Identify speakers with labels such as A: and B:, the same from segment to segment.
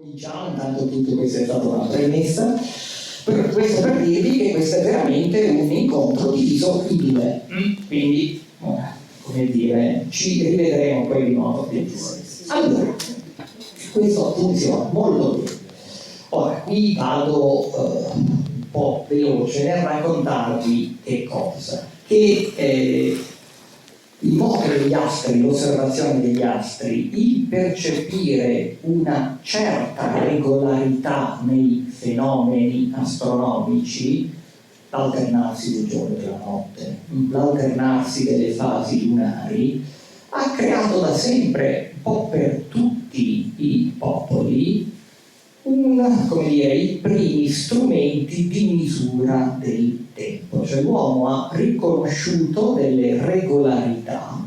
A: Cominciamo, intanto tutto questo è stata una premessa, questo per dirvi che questo è veramente un incontro diviso in due, quindi come dire, ci rivedremo poi di nuovo. Allora, questo funziona molto bene. Ora, qui vado un po' veloce nel raccontarvi che cosa, che il moto degli astri, l'osservazione degli astri, il percepire una certa regolarità nei fenomeni astronomici, l'alternarsi del giorno e della notte, l'alternarsi delle fasi lunari, ha creato da sempre, un po' per tutti i popoli, i primi strumenti di misura del tempo, cioè l'uomo ha riconosciuto delle regolarità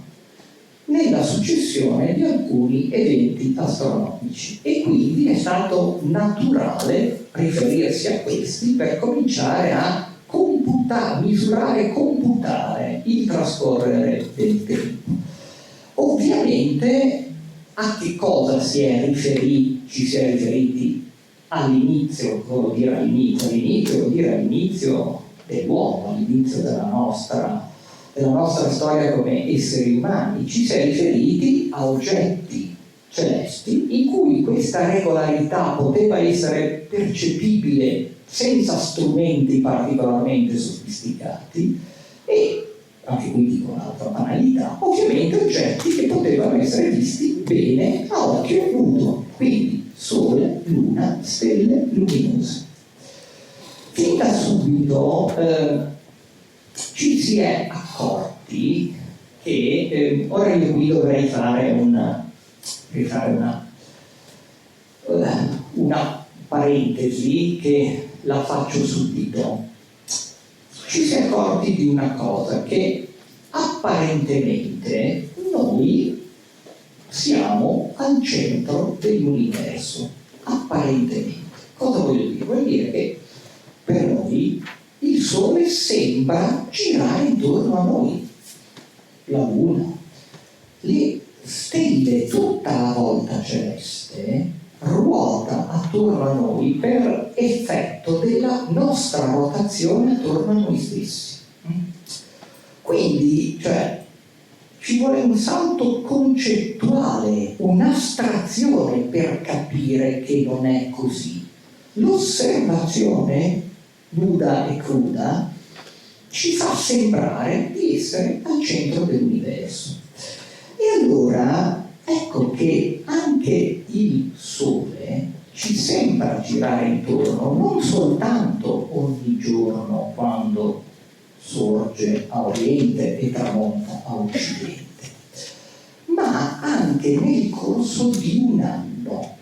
A: nella successione di alcuni eventi astronomici e quindi è stato naturale riferirsi a questi per cominciare a misurare e computare il trascorrere del tempo. Ovviamente a che cosa ci si è riferiti all'inizio? Cosa vuol dire all'inizio? All'inizio vuol dire all'inizio dell'uomo, all'inizio della nostra storia come esseri umani. Ci si è riferiti a oggetti celesti in cui questa regolarità poteva essere percepibile senza strumenti particolarmente sofisticati e anche qui dico un'altra banalità, ovviamente oggetti che potevano essere visti bene a occhio nudo, quindi sole, luna, stelle luminose. Fin da subito ci si è accorti che ora io qui dovrei fare una parentesi che la faccio subito. Ci si è accorti di una cosa, che apparentemente noi siamo al centro dell'universo. Apparentemente. Cosa voglio dire? Vuol dire che per noi il Sole sembra girare intorno a noi, la Luna, le stelle, tutta la volta celeste ruota attorno a noi per effetto della nostra rotazione attorno a noi stessi. Quindi, ci vuole un salto concettuale, un'astrazione per capire che non è così. L'osservazione nuda e cruda ci fa sembrare di essere al centro dell'universo. E allora ecco che anche il Sole ci sembra girare intorno, non soltanto ogni giorno quando sorge a oriente e tramonta a occidente, ma anche nel corso di un anno.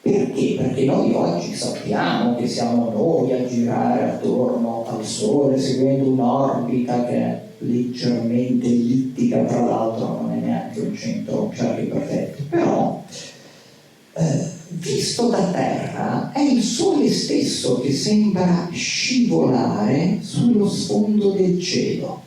A: Perché? Perché noi oggi sappiamo che siamo noi a girare attorno al Sole seguendo un'orbita che è leggermente ellittica, tra l'altro non è neanche un centro perfetto, però visto da terra è il Sole stesso che sembra scivolare sullo sfondo del cielo.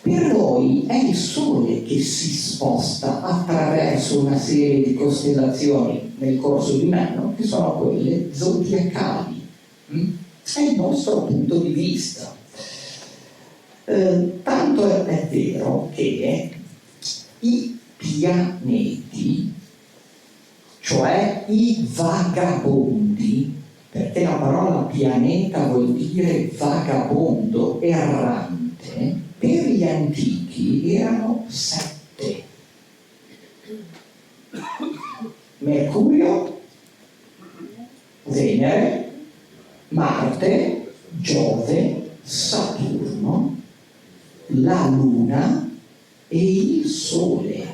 A: Per noi è il Sole che si sposta attraverso una serie di costellazioni nel corso di un anno, che sono quelle zodiacali. È il nostro punto di vista. Tanto è vero che i pianeti, cioè i vagabondi, perché la parola pianeta vuol dire vagabondo, errante, per gli antichi erano 7. Mercurio, Venere, Marte, Giove, Saturno, la Luna e il Sole.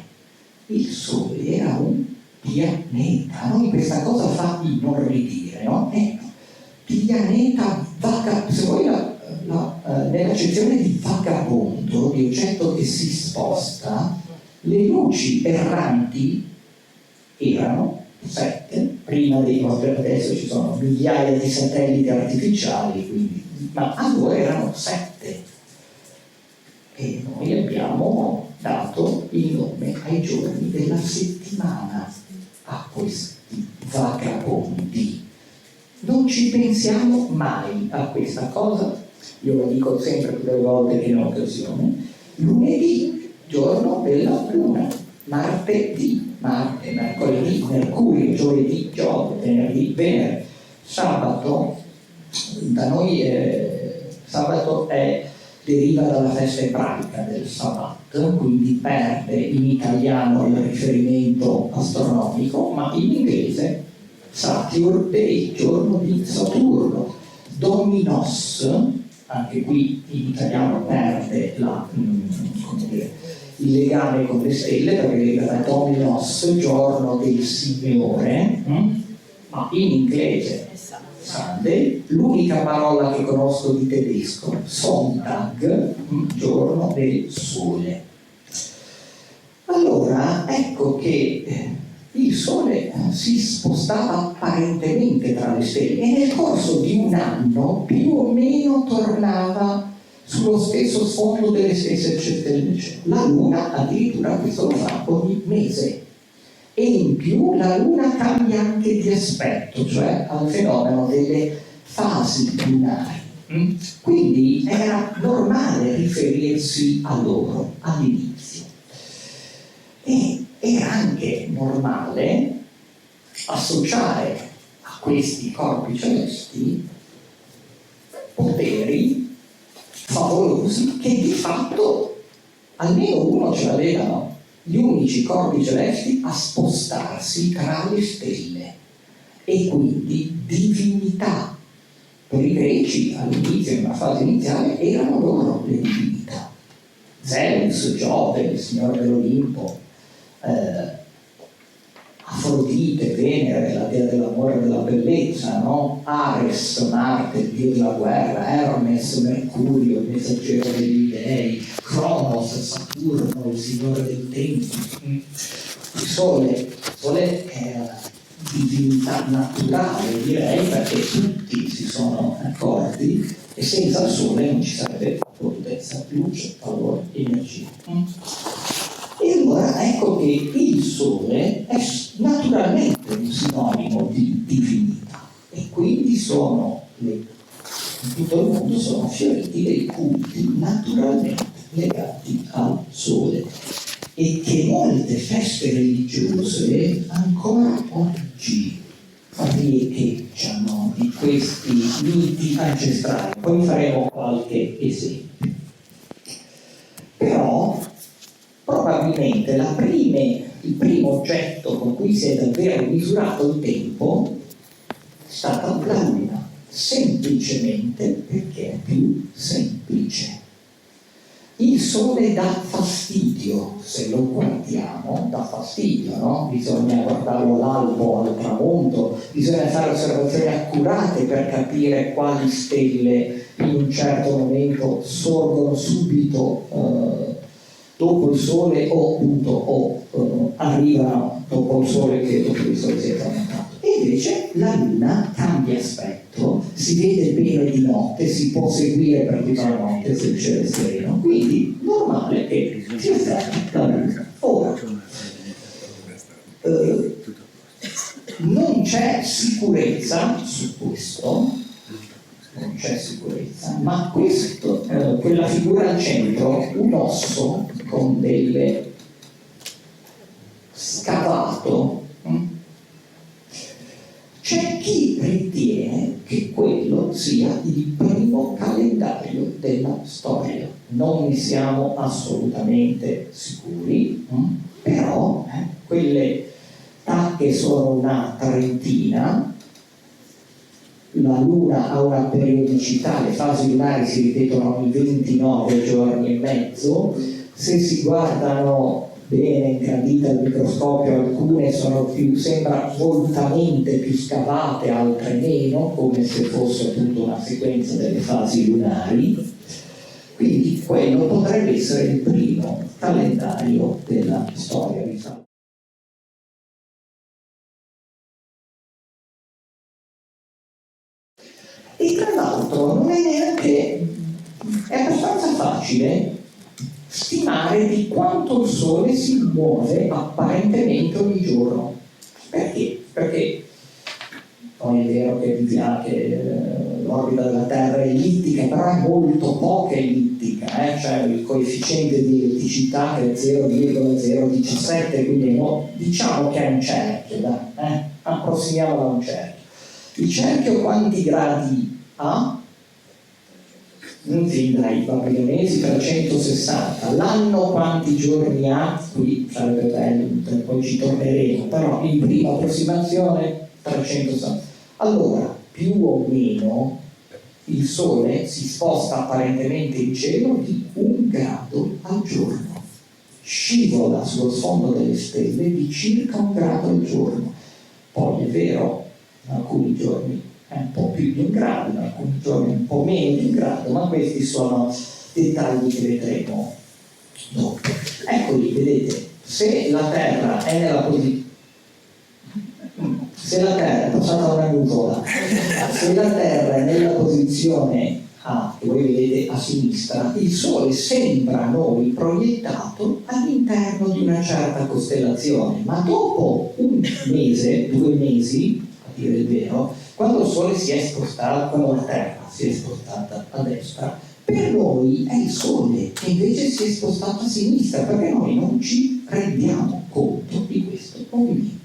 A: Il Sole era un pianeta. Noi questa cosa fa inorridire, no? Pianeta se vuoi nell'accezione di vagabondo, di oggetto che si sposta, le luci erranti erano 7, prima dei nostri, adesso ci sono migliaia di satelliti artificiali, quindi, ma allora erano 7. E noi abbiamo dato il nome ai giorni della settimana a questi vagabondi. Non ci pensiamo mai a questa cosa, io lo dico sempre tutte le volte che ne ho occasione. Lunedì, giorno della luna, martedì, Marte, mercoledì, Mercurio, giovedì, Giove, venerdì, Venere, sabato, da noi sabato deriva dalla festa ebraica del Sabbat, quindi perde in italiano il riferimento astronomico, ma in inglese Saturday, giorno di Saturno, Dominos, anche qui in italiano perde il legame con le stelle, perché deriva da Dominos, giorno del Signore, ma in inglese Sunday, l'unica parola che conosco di tedesco, Sonntag, giorno del sole. Allora, ecco che il sole si spostava apparentemente tra le stelle e nel corso di un anno più o meno tornava sullo stesso sfondo delle stesse stelle. La luna addirittura questo lo fa ogni mese. E in più la luna cambia anche di aspetto, cioè al fenomeno delle fasi lunari. Quindi era normale riferirsi a loro all'inizio. E era anche normale associare a questi corpi celesti poteri favolosi che di fatto almeno uno ce l'avevano. Gli unici corpi celesti a spostarsi tra le stelle e quindi divinità. Per i greci all'inizio, in una fase iniziale, erano loro le divinità. Zeus, Giove, il signore dell'Olimpo, Afrodite, Venere, la dea dell'amore e della bellezza, no? Ares, Marte, il dio della guerra, Hermes, Mercurio, il messaggero degli dei, Cronos, Saturno, il signore del tempo. Il sole è la divinità naturale, direi, perché tutti si sono accorti e senza il sole non ci sarebbe potenza, luce, calore, energia. E allora ecco che il sole è naturalmente un sinonimo di divinità e quindi in tutto il mondo sono fioriti dei culti naturalmente legati al sole e che molte feste religiose ancora oggi riecheggiano di questi miti ancestrali. Poi faremo qualche esempio. Però probabilmente il primo oggetto con cui si è davvero misurato il tempo è stata la luna, semplicemente perché è più semplice. Il sole dà fastidio, se lo guardiamo, dà fastidio, no? Bisogna guardarlo all'albo, al tramonto, bisogna fare osservazioni accurate per capire quali stelle in un certo momento sorgono subito dopo il sole o arrivano dopo il sole che dopo il sole si è tramontato. E invece la luna cambia aspetto, si vede bene di notte, si può seguire per tutta la notte se il cielo è sereno, quindi normale che si osservi la luna. Ora, non c'è sicurezza su questo, non c'è sicurezza, ma quella figura al centro, un osso con delle scavato, c'è chi ritiene che quello sia il primo calendario della storia. Non ne siamo assolutamente sicuri, però quelle tacche sono una trentina, la luna ha una periodicità, le fasi lunari si ripetono ogni 29 giorni e mezzo, se si guardano bene ingrandite al microscopio alcune sembra volutamente più scavate, altre meno, come se fosse appunto una sequenza delle fasi lunari. Quindi quello potrebbe essere il primo calendario della storia. E tra l'altro è abbastanza facile stimare di quanto il Sole si muove apparentemente ogni giorno. Perché? Perché poi è vero che l'orbita della Terra è ellittica, però è molto poca ellittica, cioè il coefficiente di ellitticità che è 0,017, quindi diciamo che è un cerchio, approssimiamolo a un cerchio. Il cerchio quanti gradi ha? Sì, dai babilonesi 360. L'anno quanti giorni ha? Qui sarebbe bello, poi ci torneremo, però in prima approssimazione 360. Allora, più o meno il Sole si sposta apparentemente in cielo di 1 grado al giorno, scivola sullo sfondo delle stelle di circa 1 grado al giorno. Poi è vero, alcuni giorni è un po' più di 1 grado, in alcuni giorni un po' meno di 1 grado, ma questi sono dettagli che vedremo dopo. Eccoli, vedete, se la Terra è nella posizione, se la Terra è nella posizione A, che voi vedete a sinistra, il Sole sembra a noi proiettato all'interno di una certa costellazione, ma dopo 1 mese, 2 mesi, a dire il vero, quando il Sole si è spostato, quando la Terra si è spostata a destra, per noi è il Sole che invece si è spostato a sinistra, perché noi non ci rendiamo conto di questo movimento.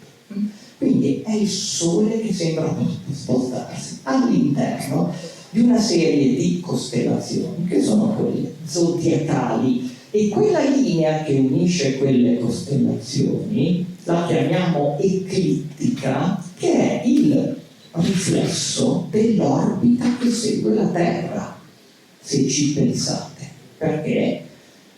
A: Quindi è il Sole che sembra spostarsi all'interno di una serie di costellazioni che sono quelle zodiacali, e quella linea che unisce quelle costellazioni la chiamiamo eclittica, che è il riflesso dell'orbita che segue la Terra, se ci pensate, perché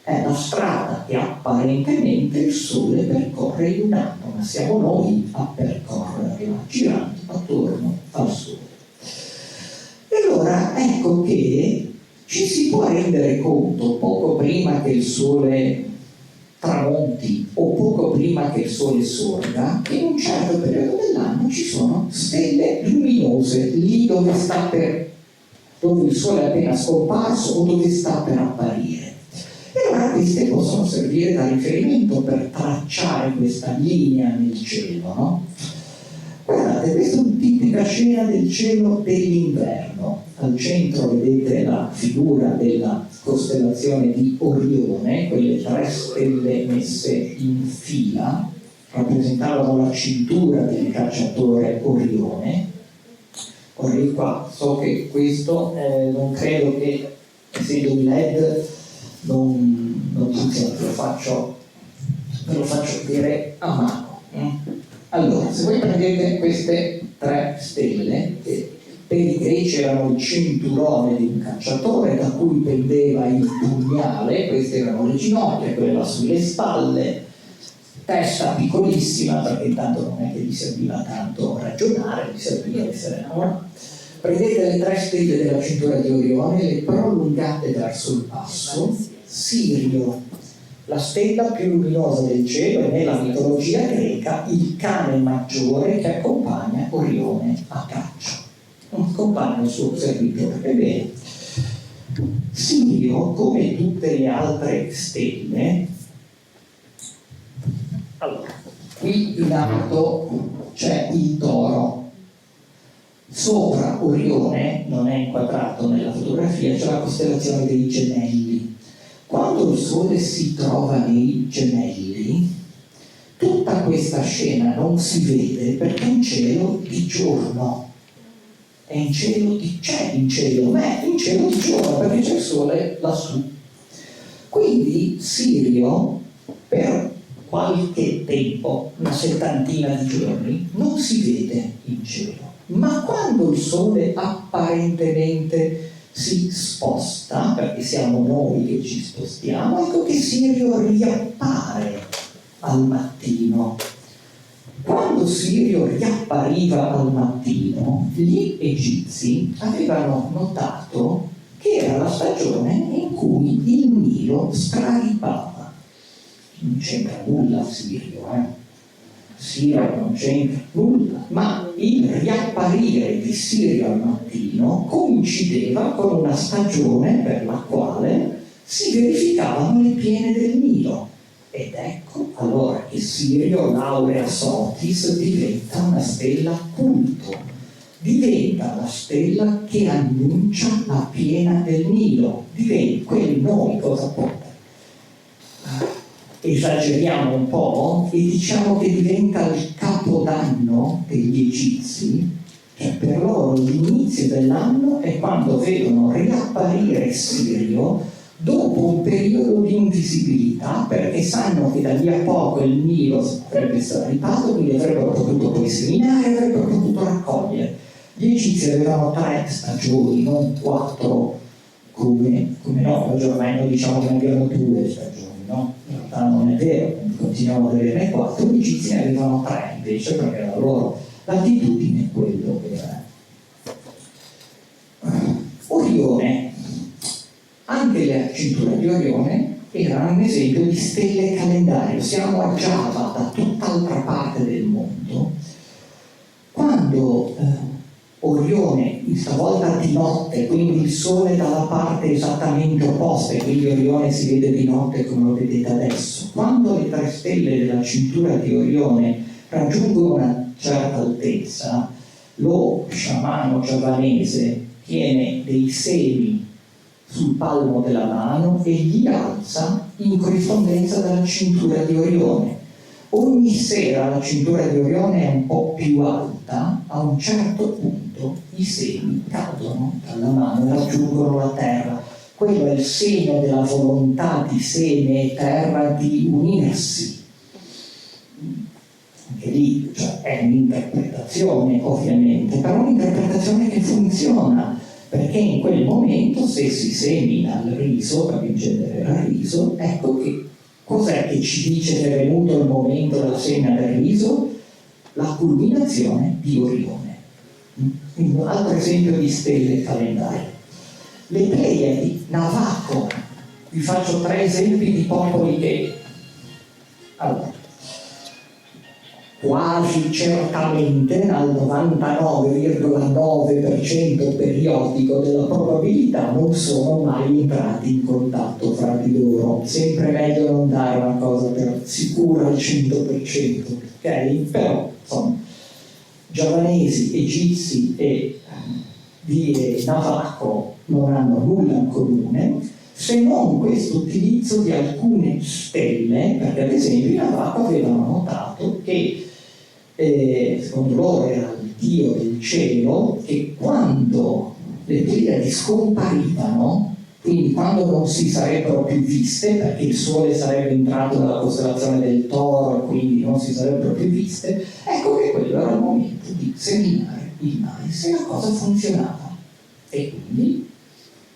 A: è la strada che apparentemente il Sole percorre in un anno, ma siamo noi a percorrerla, girando attorno al Sole. E allora ecco che ci si può rendere conto poco prima che il Sole tramonti o poco prima che il Sole sorga, che in un certo periodo dell'anno ci sono stelle luminose lì dove il Sole è appena scomparso o dove sta per apparire. E allora queste possono servire da riferimento per tracciare questa linea nel cielo, no? Guardate, questa è una tipica scena del cielo dell'inverno. Al centro vedete la figura della costellazione di Orione, quelle 3 stelle messe in fila, rappresentavano la cintura del cacciatore Orione. Ora io qua so che questo non credo che, essendo un LED, non funziona, ve lo faccio vedere a mano. Allora, se voi prendete queste 3 stelle, che per i greci erano il cinturone di un cacciatore da cui pendeva il pugnale, queste erano le ginocchia, quella sulle spalle, testa piccolissima, perché intanto non è che gli serviva tanto ragionare, gli serviva essere enorme. Prendete le 3 stelle della cintura di Orione, le prolungate verso il basso. Sirio, la stella più luminosa del cielo, è nella mitologia greca il cane maggiore che accompagna Orione a caccia, accompagna il suo servitore. Ebbene, Sirio, come tutte le altre stelle, allora, qui in alto c'è il Toro, sopra Orione, non è inquadrato nella fotografia, c'è la costellazione dei Gemelli. Quando il Sole si trova nei Gemelli, tutta questa scena non si vede perché è in cielo di giorno. È in cielo c'è in cielo, ma è in cielo di giorno perché c'è il Sole lassù. Quindi Sirio, per qualche tempo, una 70ina di giorni, non si vede in cielo. Ma quando il Sole apparentemente si sposta, perché siamo noi che ci spostiamo, ecco che Sirio riappare al mattino. Quando Sirio riappariva al mattino, gli egizi avevano notato che era la stagione in cui il Nilo straripava. Non c'entra nulla Sirio, Sirio non c'entra nulla, ma il riapparire di Sirio al mattino coincideva con una stagione per la quale si verificavano le piene del Nilo. Ed ecco allora che Sirio Laurea Sotis diventa una stella culto, diventa la stella che annuncia la piena del Nilo, diventa quel noi cosa porta. Esageriamo un po' e diciamo che diventa il capodanno degli egizi, cioè per loro l'inizio dell'anno è quando vedono riapparire Sirio dopo un periodo di invisibilità, perché sanno che da lì a poco il Nilo sarebbe sparito, quindi avrebbero potuto poi seminare, avrebbero potuto raccogliere. Gli egizi avevano 3 stagioni, non 4 come noi ormai diciamo che ne abbiamo 2 stagioni, no? In realtà non è vero, continuiamo ad averne 4, gli egizi ne avevano 3 invece, perché la loro latitudine è quello che era. Orione, anche la cintura di Orione era un esempio di stelle calendario. Siamo a Giava, da tutt'altra parte del mondo, quando Orione, stavolta di notte, quindi il sole dalla parte esattamente opposta, e quindi Orione si vede di notte come lo vedete adesso. Quando le 3 stelle della cintura di Orione raggiungono una certa altezza, lo sciamano giavanese tiene dei semi sul palmo della mano e li alza in corrispondenza della cintura di Orione. Ogni sera la cintura di Orione è un po' più alta, a un certo punto i semi cadono dalla mano e raggiungono la terra. Quello è il segno della volontà di seme e terra di unirsi. Anche lì cioè, è un'interpretazione ovviamente, però un'interpretazione che funziona, perché in quel momento se si semina il riso, perché in genere era riso, ecco che cos'è che ci dice che è venuto il momento della semina del riso? La culminazione di Orione. Quindi un altro esempio di stelle calendario. Le Pleiadi, Navaco, vi faccio 3 esempi di popoli che... Allora, quasi certamente al 99,9% periodico della probabilità non sono mai entrati in contatto fra di loro. Sempre meglio non dare una cosa per sicura al 100%, ok? Però, insomma, giavanesi, egizi e Navaco non hanno nulla in comune, se non questo utilizzo di alcune stelle, perché ad esempio i Navaco avevano notato che secondo loro era il dio del cielo, che quando le Pleiadi scomparivano, quindi quando non si sarebbero più viste, perché il sole sarebbe entrato nella costellazione del Toro e quindi non si sarebbero più viste, ecco che quello era il momento di seminare il mais e la cosa funzionava. E quindi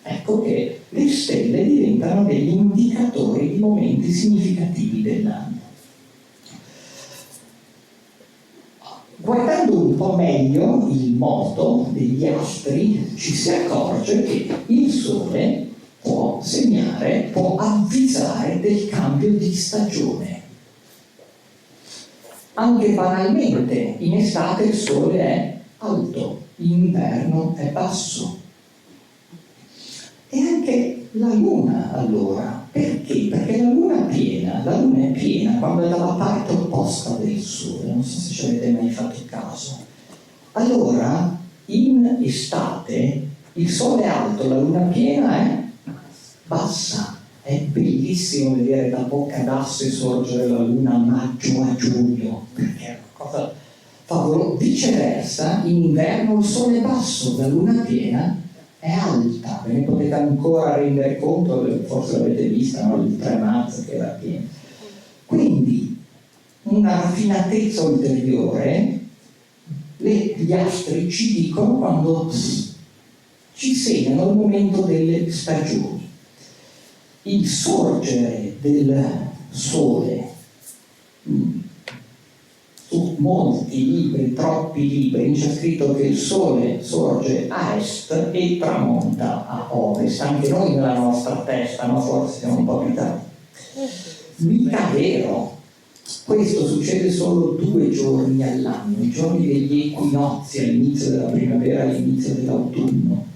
A: ecco che le stelle diventano degli indicatori di momenti significativi dell'anno. Guardando un po' meglio il moto degli astri, ci si accorge che il Sole può segnare, può avvisare del cambio di stagione. Anche banalmente, in estate il Sole è alto, in inverno è basso. E anche la Luna allora, perché? Perché la Luna è piena quando è dalla parte opposta del Sole, non so se ci avete mai fatto caso. Allora, in estate il Sole è alto, la Luna piena è bassa. È bellissimo vedere da Bocca d'Asse sorgere la Luna a maggio a giugno, perché è una cosa favolosa. Viceversa, in inverno il Sole è basso, la Luna piena è alta, ve ne potete ancora rendere conto, forse l'avete vista, no? Il 3 marzo che era pieno. Quindi una raffinatezza ulteriore, gli astri ci dicono quando ci segnano il momento delle stagioni. Il sorgere del Sole su molti libri, troppi libri, c'è scritto che il Sole sorge a est e tramonta a ovest. Anche noi nella nostra testa, no? Forse siamo un po' più tardi. Mica vero. Questo succede solo 2 giorni all'anno, i giorni degli equinozi, all'inizio della primavera e all'inizio dell'autunno.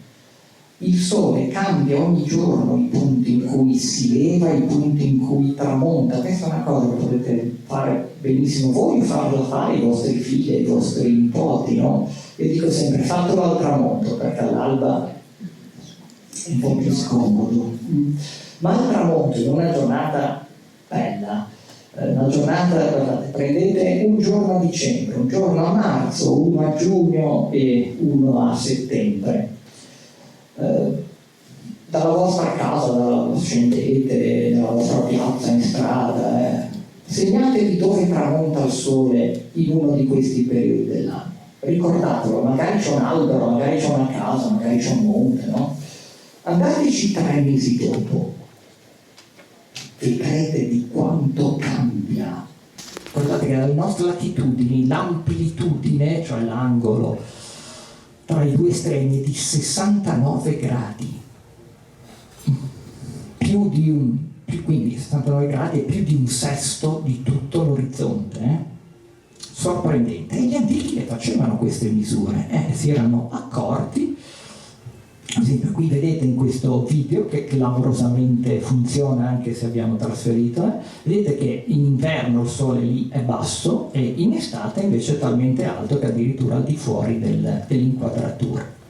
A: il Sole cambia ogni giorno i punti in cui si leva, i punti in cui tramonta. Questa è una cosa che potete fare benissimo voi, farla fare ai vostri figli, ai vostri nipoti, no? Io dico sempre, fatelo al tramonto, perché all'alba è un po' più scomodo. Ma al tramonto, in una giornata bella, una giornata, guardate, prendete un giorno a dicembre, un giorno a marzo, uno a giugno e uno a settembre. Dalla vostra casa, scendete dalla vostra piazza in strada, segnatevi dove tramonta il sole in uno di questi periodi dell'anno. Ricordatelo, magari c'è un albero, magari c'è una casa, magari c'è un monte, no? Andateci 3 mesi dopo, vedrete di quanto cambia. Guardate che dalle nostre latitudini l'amplitudine, cioè l'angolo tra i due estremi, è di 69 gradi. Quindi 69 gradi è più di un sesto di tutto l'orizzonte. Sorprendente. E gli antichi le facevano queste misure, si erano accorti. Ad esempio qui vedete in questo video che clamorosamente funziona anche se abbiamo trasferito, vedete che in inverno il sole lì è basso e in estate invece è talmente alto che addirittura al di fuori dell'inquadratura.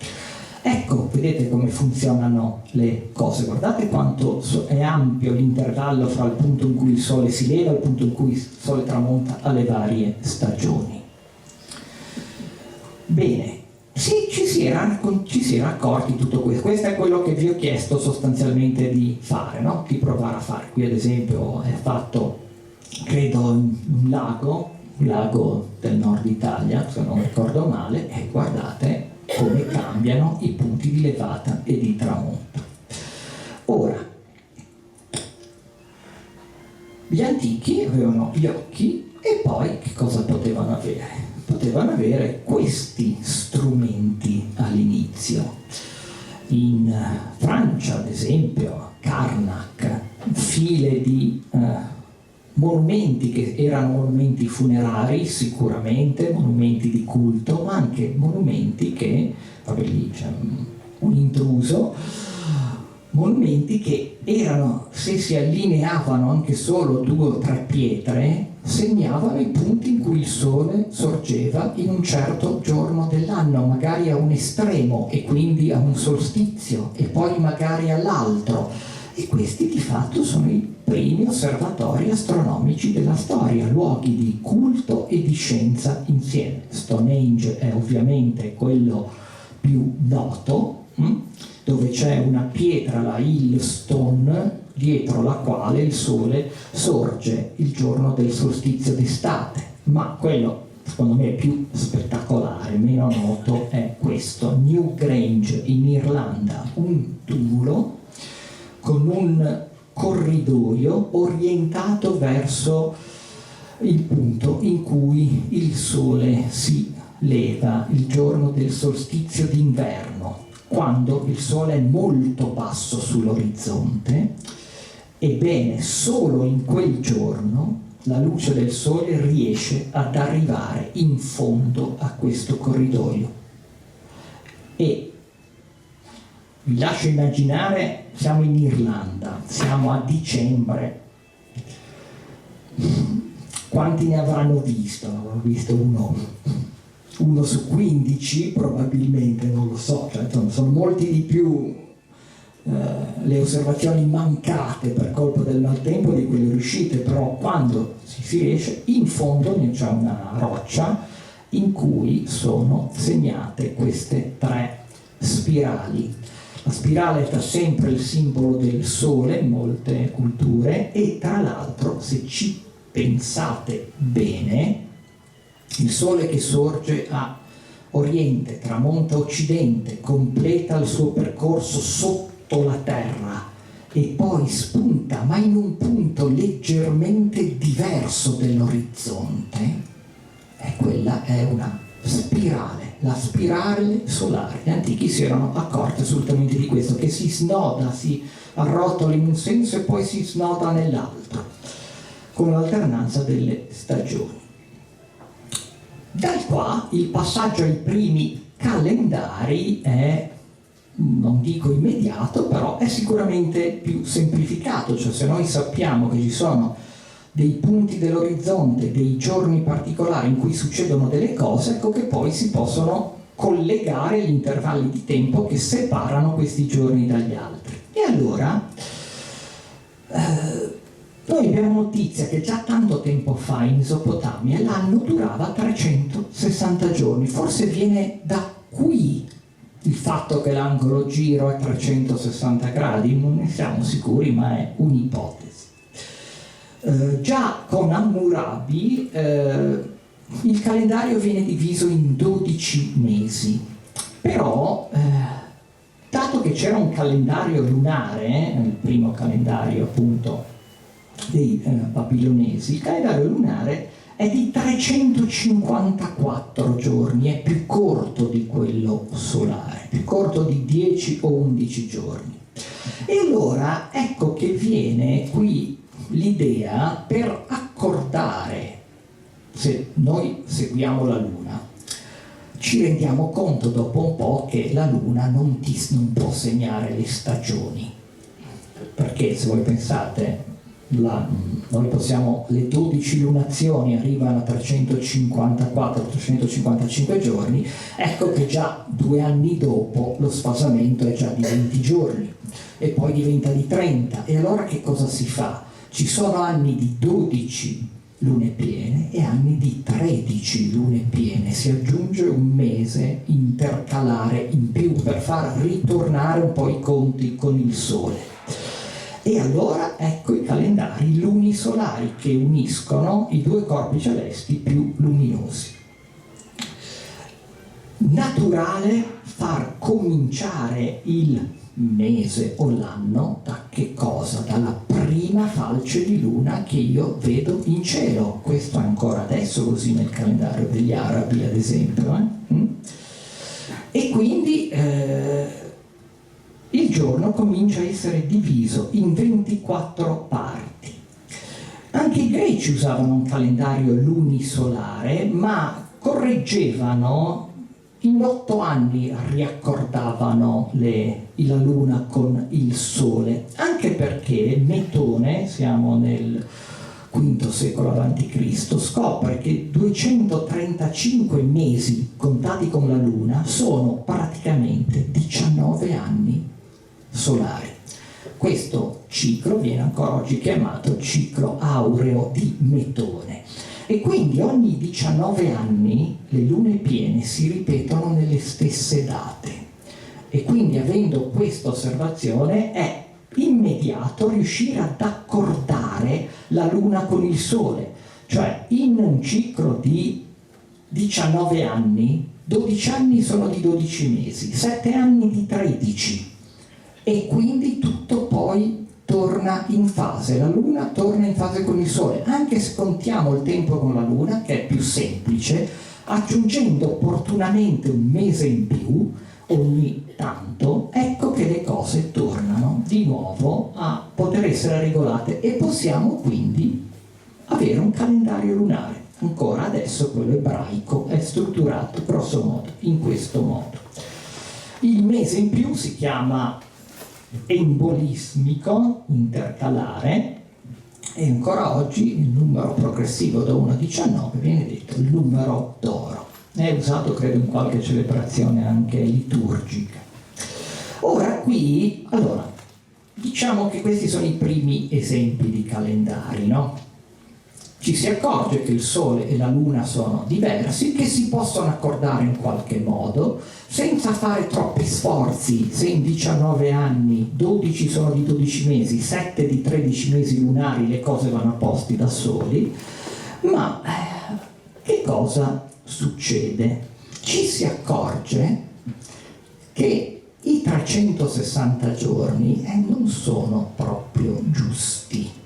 A: Ecco, vedete come funzionano le cose, guardate quanto è ampio l'intervallo fra il punto in cui il sole si leva e il punto in cui il sole tramonta alle varie stagioni. Bene. Sì, ci si era accorti di tutto questo. Questo è quello che vi ho chiesto sostanzialmente di fare, no? Di provare a fare. Qui ad esempio è fatto, credo, in un lago del nord Italia, se non ricordo male, e guardate come cambiano i punti di levata e di tramonto. Ora, gli antichi avevano gli occhi e poi che cosa potevano avere? Potevano avere questi strumenti all'inizio. In Francia, ad esempio, Karnak, file di monumenti che erano monumenti funerari sicuramente, monumenti di culto, ma anche monumenti che, vabbè lì c'è un intruso, monumenti che erano, se si allineavano anche solo 2 o 3 pietre, segnavano i punti in cui il sole sorgeva in un certo giorno dell'anno, magari a un estremo e quindi a un solstizio e poi magari all'altro, e questi di fatto sono i primi osservatori astronomici della storia, luoghi di culto e di scienza insieme. Stonehenge è ovviamente quello più noto, dove c'è una pietra, la Hill Stone, dietro la quale il sole sorge il giorno del solstizio d'estate. Ma quello, secondo me, più spettacolare, meno noto, è questo. Newgrange in Irlanda, un tumulo con un corridoio orientato verso il punto in cui il sole si leva il giorno del solstizio d'inverno, quando il sole è molto basso sull'orizzonte. Ebbene, solo in quel giorno la luce del sole riesce ad arrivare in fondo a questo corridoio. E vi lascio immaginare, siamo in Irlanda, siamo a dicembre. Quanti ne avranno visto? Ne avrò visto uno su 15 probabilmente, non lo so, cioè, sono molti di più le osservazioni mancate per colpa del maltempo di quelle riuscite, però quando si riesce, in fondo c'è una roccia in cui sono segnate queste 3 spirali. La spirale è da sempre il simbolo del sole in molte culture e tra l'altro, se ci pensate bene, il sole che sorge a oriente, tramonta a occidente, completa il suo percorso sotto la terra e poi spunta, ma in un punto leggermente diverso dell'orizzonte, e quella è una spirale, la spirale solare. Gli antichi si erano accorti assolutamente di questo, che si snoda, si arrotola in un senso e poi si snoda nell'altro, con l'alternanza delle stagioni. Da qua il passaggio ai primi calendari è non dico immediato, però è sicuramente più semplificato, cioè se noi sappiamo che ci sono dei punti dell'orizzonte, dei giorni particolari in cui succedono delle cose, ecco che poi si possono collegare gli intervalli di tempo che separano questi giorni dagli altri. E allora noi abbiamo notizia che già tanto tempo fa in Mesopotamia l'anno durava 360 giorni, forse viene da qui il fatto che l'angolo giro è 360 gradi, non ne siamo sicuri, ma è un'ipotesi. Già con Hammurabi il calendario viene diviso in 12 mesi, però dato che c'era un calendario lunare, il primo calendario appunto dei babilonesi, il calendario lunare è di 354 giorni, è più corto di quello solare, più corto di 10 o 11 giorni. E allora ecco che viene qui l'idea per accordare, se noi seguiamo la Luna, ci rendiamo conto dopo un po' che la Luna non può segnare le stagioni, perché se voi pensate, noi possiamo, le 12 lunazioni arrivano a 354-355 giorni, ecco che già 2 anni dopo lo sfasamento è già di 20 giorni e poi diventa di 30, e allora che cosa si fa? Ci sono anni di 12 lune piene e anni di 13 lune piene, si aggiunge un mese intercalare in più per far ritornare un po' i conti con il Sole. E allora ecco i calendari lunisolari che uniscono i due corpi celesti più luminosi. Naturale far cominciare il mese o l'anno da che cosa? Dalla prima falce di luna che io vedo in cielo. Questo è ancora adesso così nel calendario degli arabi, ad esempio. E quindi il giorno comincia a essere diviso in 24 parti. Anche i greci usavano un calendario lunisolare, ma correggevano, in 8 anni riaccordavano la luna con il sole, anche perché Metone, siamo nel V secolo a.C., scopre che 235 mesi contati con la luna sono praticamente 19 anni solari. Questo ciclo viene ancora oggi chiamato ciclo aureo di Metone, e quindi ogni 19 anni le lune piene si ripetono nelle stesse date, e quindi avendo questa osservazione è immediato riuscire ad accordare la luna con il sole, cioè in un ciclo di 19 anni 12 anni sono di 12 mesi, 7 anni di 13, e quindi tutto poi torna in fase, la luna torna in fase con il sole, anche se contiamo il tempo con la luna, che è più semplice, aggiungendo opportunamente un mese in più ogni tanto, ecco che le cose tornano di nuovo a poter essere regolate, e possiamo quindi avere un calendario lunare. Ancora adesso quello ebraico è strutturato grosso modo in questo modo. Il mese in più si chiama embolismico, intercalare, e ancora oggi il numero progressivo da 1 a 19 viene detto il numero d'oro. È usato credo in qualche celebrazione anche liturgica. Ora qui, allora, diciamo che questi sono i primi esempi di calendari, no? Ci si accorge che il Sole e la Luna sono diversi, che si possono accordare in qualche modo, senza fare troppi sforzi. Se in 19 anni 12 sono di 12 mesi, 7 di 13 mesi lunari, le cose vanno a posti da soli. Ma che cosa succede? Ci si accorge che i 360 giorni non sono proprio giusti.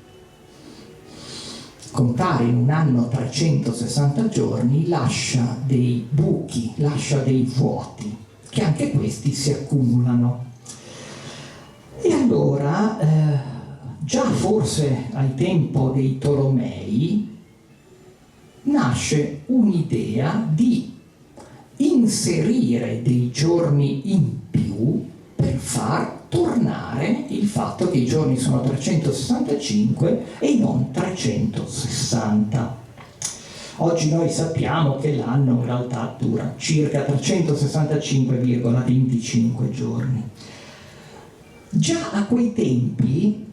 A: Contare in un anno 360 giorni lascia dei buchi, lascia dei vuoti, che anche questi si accumulano. E allora, già forse al tempo dei Tolomei, nasce un'idea di inserire dei giorni in più far tornare il fatto che i giorni sono 365 e non 360. Oggi noi sappiamo che l'anno in realtà dura circa 365,25 giorni. Già a quei tempi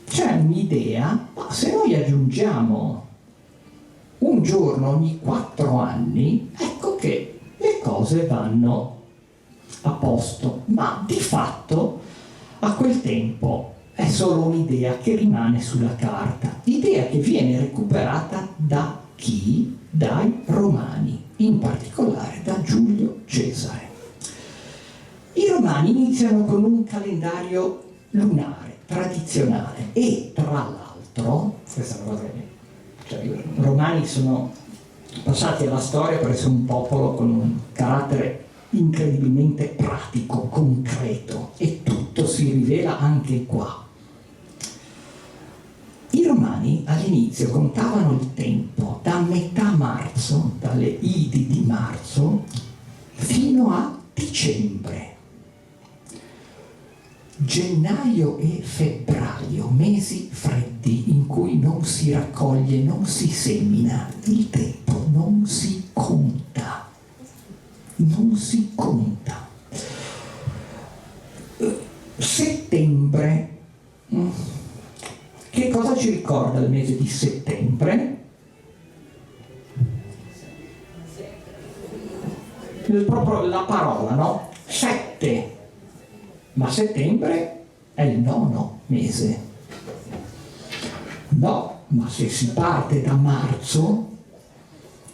A: c'è un'idea, ma se noi aggiungiamo un giorno ogni 4 anni, ecco che le cose vanno a posto. Ma di fatto a quel tempo è solo un'idea che rimane sulla carta, idea che viene recuperata da chi? Dai Romani, in particolare da Giulio Cesare. I Romani iniziano con un calendario lunare, tradizionale, e tra l'altro, questa è una cosa che i Romani sono passati alla storia per essere un popolo con un carattere incredibilmente pratico, concreto, e tutto si rivela anche qua. I Romani all'inizio contavano il tempo da metà marzo, dalle Idi di marzo, fino a dicembre. Gennaio e febbraio, mesi freddi in cui non si raccoglie, non si semina, il tempo non si conta. Non si conta. Settembre. Che cosa ci ricorda il mese di settembre? Proprio la parola, no? 7. Ma settembre è il 9° mese. No, ma se si parte da marzo,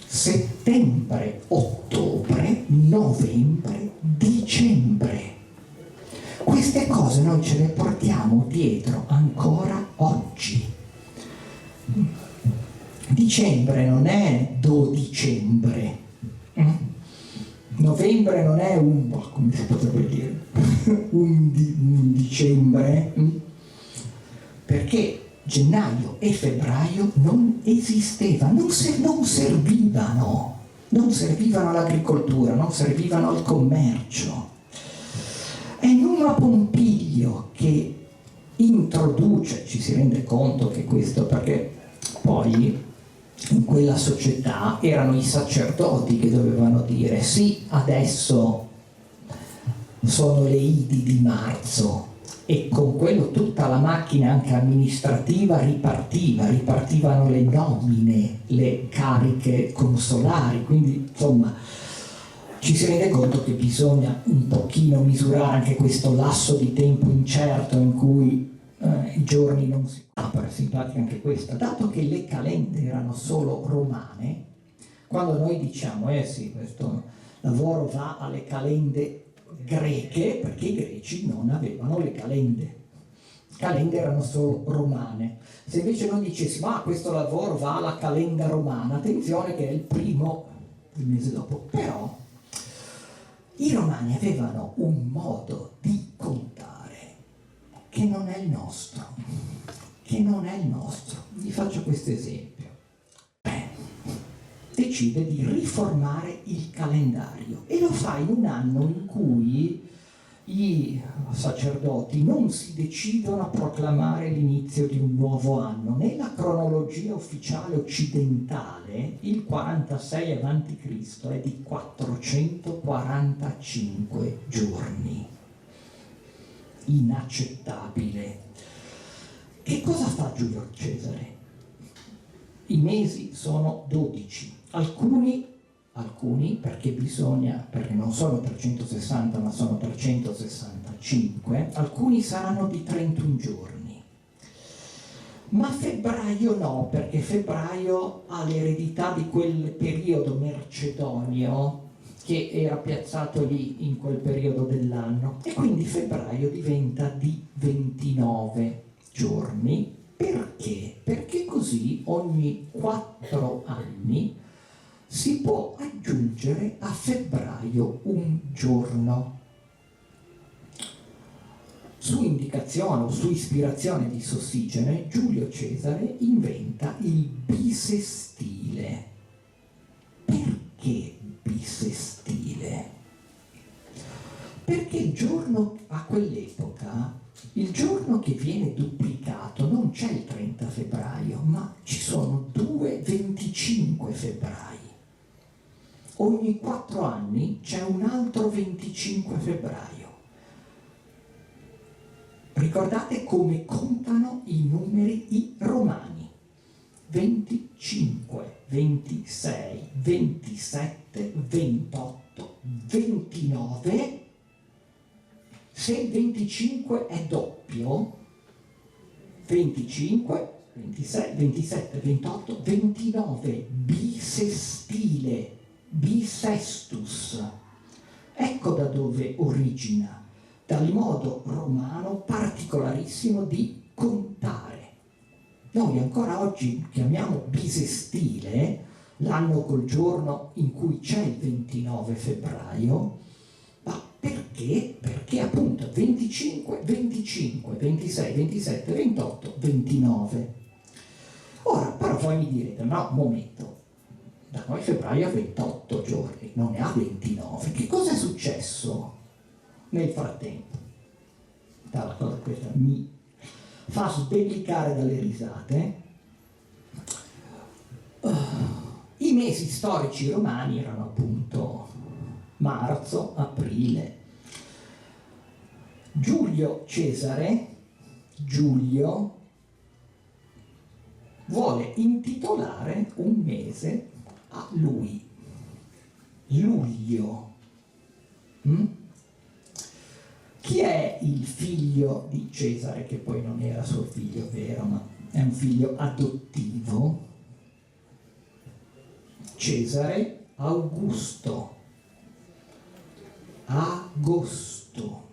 A: settembre, ottobre, novembre, dicembre. Queste cose noi ce le portiamo dietro ancora oggi. Dicembre non è dodicembre. Novembre non è come si potrebbe dire, un dicembre, perché gennaio e febbraio non esistevano, non servivano all'agricoltura, non servivano al commercio. È Numa Pompilio che introduce, ci si rende conto che questo, perché poi in quella società erano i sacerdoti che dovevano dire sì, adesso sono le Idi di marzo, e con quello tutta la macchina anche amministrativa ripartivano le nomine, le cariche consolari, quindi insomma ci si rende conto che bisogna un pochino misurare anche questo lasso di tempo incerto in cui i giorni non si... per simpatica anche questa, dato che le calende erano solo romane, quando noi diciamo sì, questo lavoro va alle calende greche, perché i greci non avevano le calende erano solo romane. Se invece noi dicessimo questo lavoro va alla calenda romana, attenzione che è il mese dopo, però i romani avevano un modo di contare che non è il nostro. Vi faccio questo esempio. Decide di riformare il calendario e lo fa in un anno in cui i sacerdoti non si decidono a proclamare l'inizio di un nuovo anno. Nella cronologia ufficiale occidentale il 46 a.C. è di 445 giorni. Inaccettabile. Che cosa fa Giulio Cesare? I mesi sono 12, alcuni perché non sono 360 ma sono 365, alcuni saranno di 31 giorni. Ma febbraio no, perché febbraio ha l'eredità di quel periodo mercedonio che era piazzato lì in quel periodo dell'anno, e quindi febbraio diventa di 29 giorni. Perché? Perché così ogni 4 anni si può aggiungere a febbraio un giorno. Su indicazione o su ispirazione di Sossigene, Giulio Cesare inventa il bisestile. Perché bisestile? Perché il giorno, a quell'epoca, il giorno che viene duplicato non c'è il 30 febbraio, ma ci sono 2 25 febbraio. Ogni 4 anni c'è un altro 25 febbraio. Ricordate come contano i numeri i romani. 25, 26, 27, 28, 29. Se il 25 è doppio, 25, 26, 27, 28, 29, bisestile, bisestus. Ecco da dove origina, dal modo romano particolarissimo di contare. Noi ancora oggi chiamiamo bisestile l'anno col giorno in cui c'è il 29 febbraio, ma perché? Perché appunto 25, 25, 26, 27, 28, 29. Ora, però voi mi direte, no, un momento, da noi febbraio ha 28 giorni, non ne ha 29. Che cosa è successo nel frattempo? La cosa questa mi fa sbellicare dalle risate. I mesi storici romani erano appunto marzo, aprile. Giulio Cesare, Giulio, vuole intitolare un mese a lui, luglio. Chi è il figlio di Cesare, che poi non era suo figlio vero, ma è un figlio adottivo? Cesare Augusto. Agosto.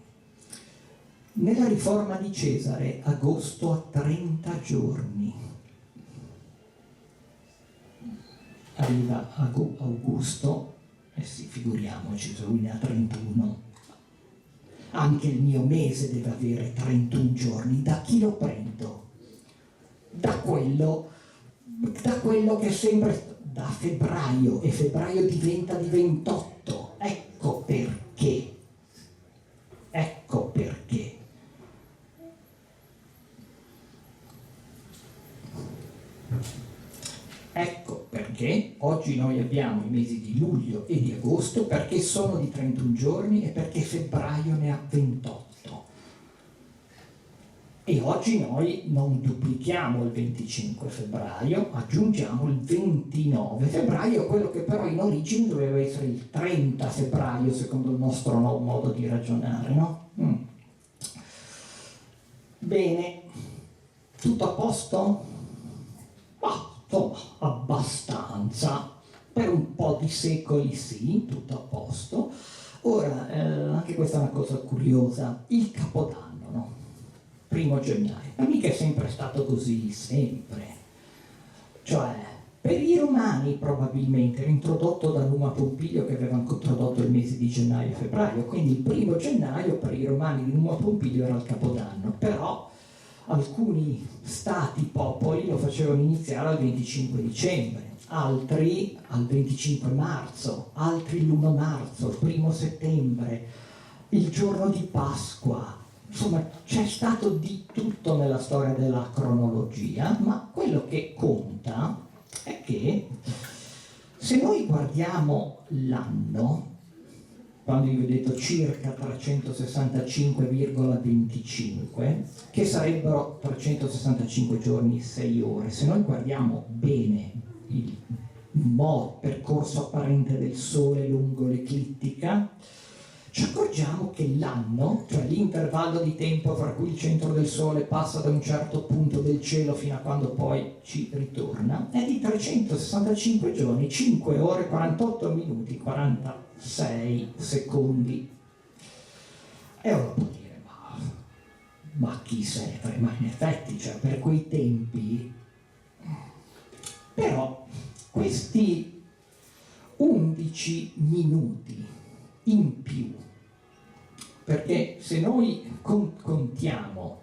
A: Nella riforma di Cesare, agosto ha 30 giorni. Arriva Augusto, e sì, figuriamoci, se lui ne ha 31. Anche il mio mese deve avere 31 giorni. Da chi lo prendo? Da quello che è sempre da febbraio, e febbraio diventa di 28. Ecco perché. Ecco perché. Ecco perché oggi noi abbiamo i mesi di luglio e di agosto, perché sono di 31 giorni e perché febbraio ne ha 28. E oggi noi non duplichiamo il 25 febbraio, aggiungiamo il 29 febbraio, quello che però in origine doveva essere il 30 febbraio, secondo il nostro nuovo modo di ragionare, no? Bene, tutto a posto? Insomma, abbastanza. Per un po' di secoli sì, tutto a posto. Ora, anche questa è una cosa curiosa, il Capodanno, no? 1 gennaio, ma mica è sempre stato così, sempre. Cioè, per i romani probabilmente era introdotto da Numa Pompilio, che aveva introdotto il mese di gennaio e febbraio, quindi il 1 gennaio per i romani di Numa Pompilio era il Capodanno, però alcuni stati, popoli lo facevano iniziare al 25 dicembre, altri al 25 marzo, altri l'1 marzo, il 1 settembre, il giorno di Pasqua. Insomma, c'è stato di tutto nella storia della cronologia, ma quello che conta è che se noi guardiamo l'anno, quando io vi ho detto circa 365,25, che sarebbero 365 giorni e 6 ore, se noi guardiamo bene il percorso apparente del Sole lungo l'eclittica, ci accorgiamo che l'anno, cioè l'intervallo di tempo fra cui il centro del Sole passa da un certo punto del cielo fino a quando poi ci ritorna, è di 365 giorni, 5 ore, 48 minuti, 46 secondi. E uno può dire, ma chi se ne frega? Ma in effetti, cioè, per quei tempi, però questi 11 minuti in più, perché se noi contiamo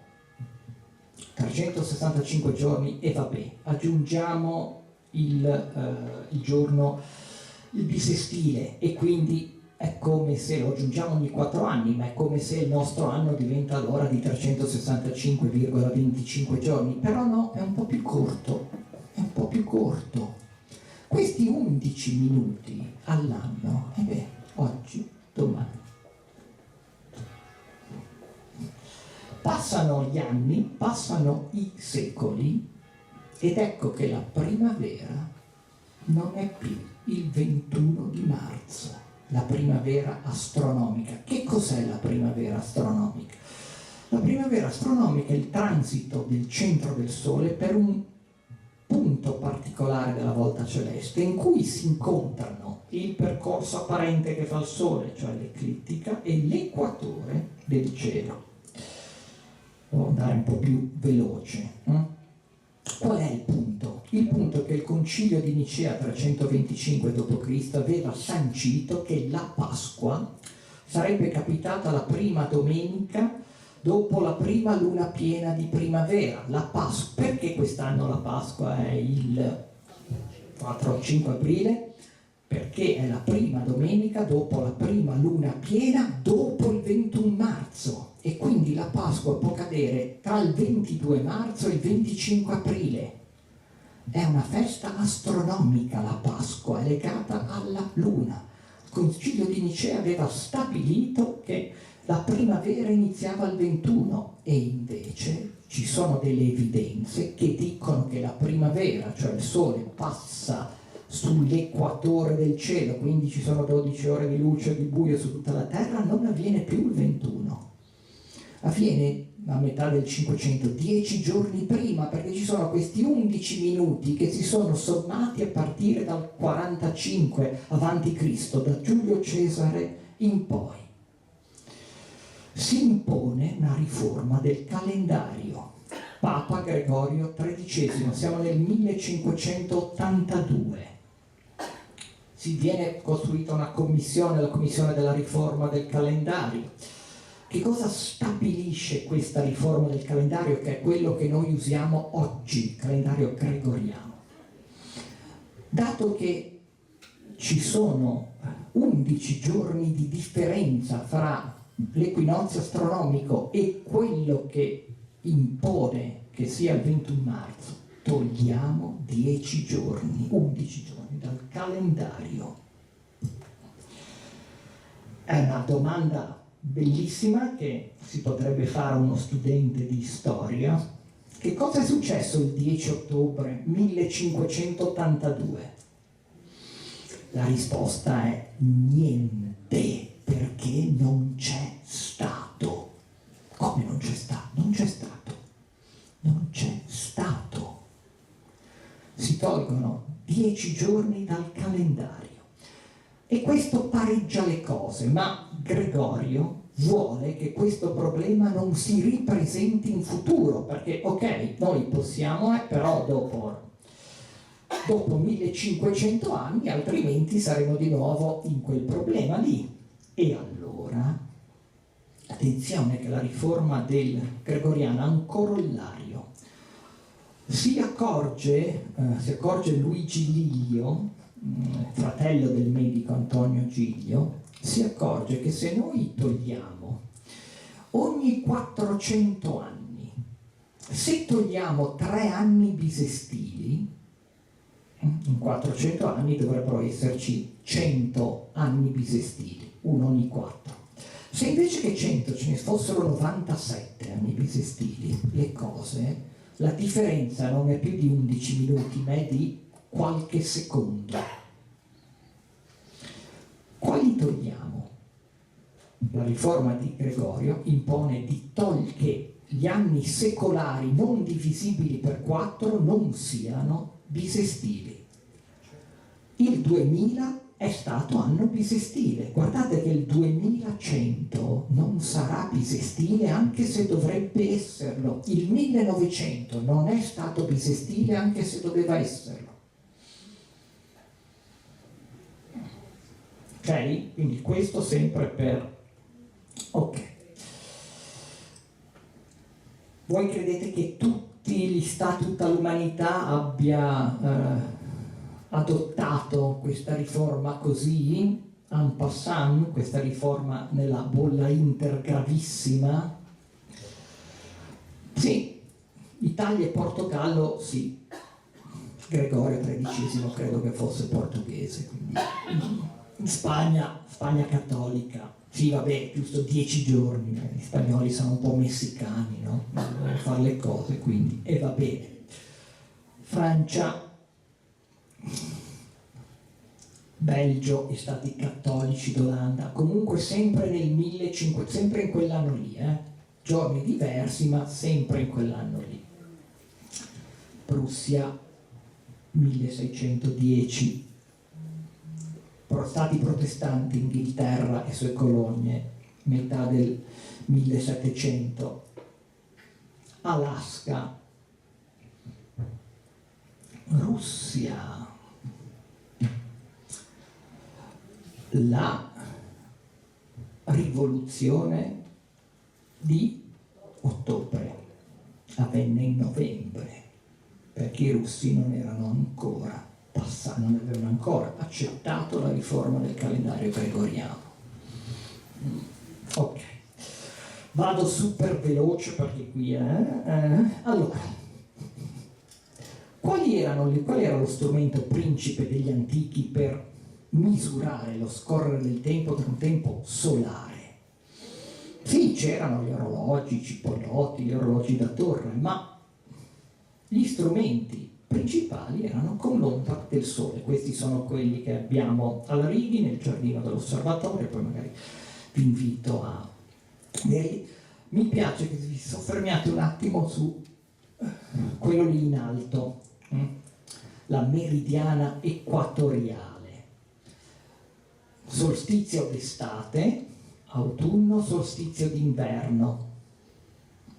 A: 365 giorni e vabbè, aggiungiamo il giorno, il bisestile, e quindi è come se lo aggiungiamo ogni 4 anni, ma è come se il nostro anno diventa allora di 365,25 giorni, però no, è un po' più corto, è un po' più corto. Questi 11 minuti all'anno, oggi, domani. Passano gli anni, passano i secoli, ed ecco che la primavera non è più il 21 di marzo, la primavera astronomica. Che cos'è la primavera astronomica? La primavera astronomica è il transito del centro del Sole per un punto particolare della volta celeste in cui si incontrano il percorso apparente che fa il Sole, cioè l'eclittica, e l'equatore del cielo. Devo andare un po' più veloce. Qual è il punto? Il punto è che il concilio di Nicea 325 d.C. aveva sancito che la Pasqua sarebbe capitata la prima domenica dopo la prima luna piena di primavera. La Pasqua, perché quest'anno la Pasqua è il 4 o 5 aprile? Perché è la prima domenica dopo la prima luna piena dopo il 21 marzo. E quindi la Pasqua può cadere tra il 22 marzo e il 25 aprile. È una festa astronomica la Pasqua, è legata alla Luna. Il Concilio di Nicea aveva stabilito che la primavera iniziava il 21 e invece ci sono delle evidenze che dicono che la primavera, cioè il Sole, passa sull'equatore del cielo, quindi ci sono 12 ore di luce e di buio su tutta la Terra, non avviene più il 21. Avviene a metà del 500, 10 giorni prima, perché ci sono questi 11 minuti che si sono sommati a partire dal 45 a.C., da Giulio Cesare in poi. Si impone una riforma del calendario. Papa Gregorio XIII, siamo nel 1582. Si viene costruita una commissione, la commissione della riforma del calendario. Che cosa stabilisce questa riforma del calendario, che è quello che noi usiamo oggi, il calendario gregoriano? Dato che ci sono 11 giorni di differenza fra l'equinozio astronomico e quello che impone che sia il 21 marzo, togliamo 10 giorni, 11 giorni dal calendario. È una domanda bellissima che si potrebbe fare a uno studente di storia. Che cosa è successo il 10 ottobre 1582? La risposta è niente, perché non c'è stato. Come non c'è stato? Non c'è stato. Non c'è stato. Si tolgono 10 giorni dal calendario. E questo pareggia le cose, ma Gregorio vuole che questo problema non si ripresenti in futuro, perché ok, noi possiamo, però dopo 1500 anni, altrimenti saremo di nuovo in quel problema lì. E allora, attenzione che la riforma del Gregoriano ha un corollario. Si accorge Luigi Giglio, fratello del medico Antonio Giglio, si accorge che se noi togliamo ogni 400 anni, se togliamo 3 anni bisestili, in 400 anni dovrebbero esserci 100 anni bisestili, uno ogni 4. Se invece che 100 ce ne fossero 97 anni bisestili, la differenza non è più di 11 minuti, ma è di qualche secondo. Quali togliamo? La riforma di Gregorio impone di togliere che gli anni secolari non divisibili per 4 non siano bisestili. Il 2000 è stato anno bisestile. Guardate che il 2100 non sarà bisestile, anche se dovrebbe esserlo. Il 1900 non è stato bisestile, anche se doveva esserlo. Ok? Quindi questo sempre per... Ok. Voi credete che tutti gli stati, tutta l'umanità abbia adottato questa riforma così? en passant, questa riforma nella bolla Inter gravissima. Sì, Italia e Portogallo, sì. Gregorio XIII credo che fosse portoghese, quindi Spagna cattolica, sì vabbè, giusto 10 giorni, gli spagnoli sono un po' messicani, no? Devono fare le cose, quindi, e va bene. Francia, Belgio e stati cattolici d'Olanda, comunque sempre nel 1500, sempre in quell'anno lì, giorni diversi ma sempre in quell'anno lì. Prussia 1610, stati protestanti, Inghilterra e sue colonie, metà del 1700, Alaska, Russia, la rivoluzione di ottobre avvenne in novembre, perché i russi non avevano ancora accettato la riforma del calendario gregoriano. Ok, vado super veloce perché qui allora, qual era lo strumento principe degli antichi per misurare lo scorrere del tempo per un tempo solare? Sì, c'erano gli orologi, i cipollotti, gli orologi da torre, ma gli strumenti principali erano con l'ombra del sole. Questi sono quelli che abbiamo alla Righi nel giardino dell'osservatorio, poi magari vi invito a vederli. Mi piace che vi soffermiate un attimo su quello lì in alto, la meridiana equatoriale. Solstizio d'estate, autunno, solstizio d'inverno,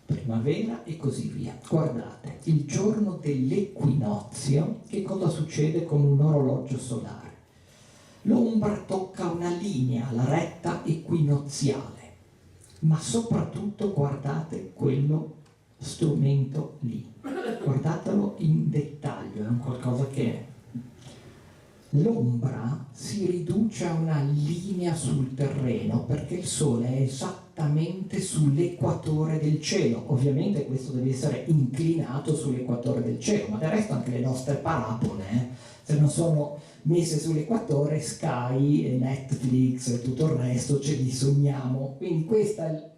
A: primavera e così via. Guardate, il giorno dell'equinozio, che cosa succede con un orologio solare? L'ombra tocca una linea, la retta equinoziale, ma soprattutto guardate quello strumento lì, guardatelo in dettaglio, è un qualcosa che l'ombra si riduce a una linea sul terreno perché il sole è esattamente sull'equatore del cielo. Ovviamente questo deve essere inclinato sull'equatore del cielo, ma del resto anche le nostre parabole, se non sono messe sull'equatore, Sky, Netflix e tutto il resto ce li sogniamo, quindi questa è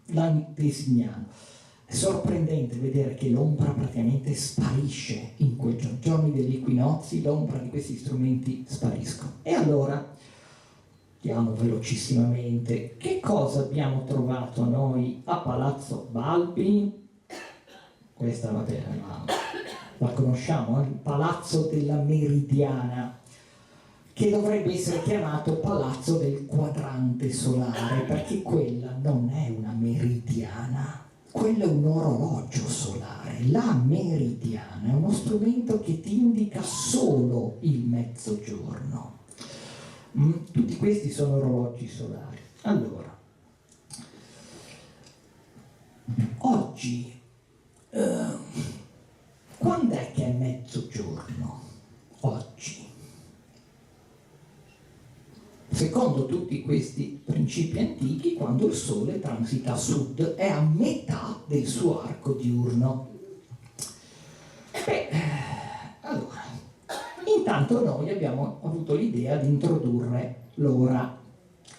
A: l'antesignano. È sorprendente vedere che l'ombra praticamente sparisce in quei giorni degli equinozi, l'ombra di questi strumenti spariscono. E allora, andiamo velocissimamente, che cosa abbiamo trovato noi a Palazzo Balbi? Questa va bene, la conosciamo, il Palazzo della Meridiana, che dovrebbe essere chiamato Palazzo del Quadrante Solare, perché quella non è una meridiana. Quello è un orologio solare. La meridiana è uno strumento che ti indica solo il mezzogiorno. Tutti questi sono orologi solari. Allora, oggi, quando è che è mezzogiorno? Oggi. Secondo tutti questi principi antichi, quando il Sole transita a sud, è a metà del suo arco diurno. Allora, intanto noi abbiamo avuto l'idea di introdurre l'ora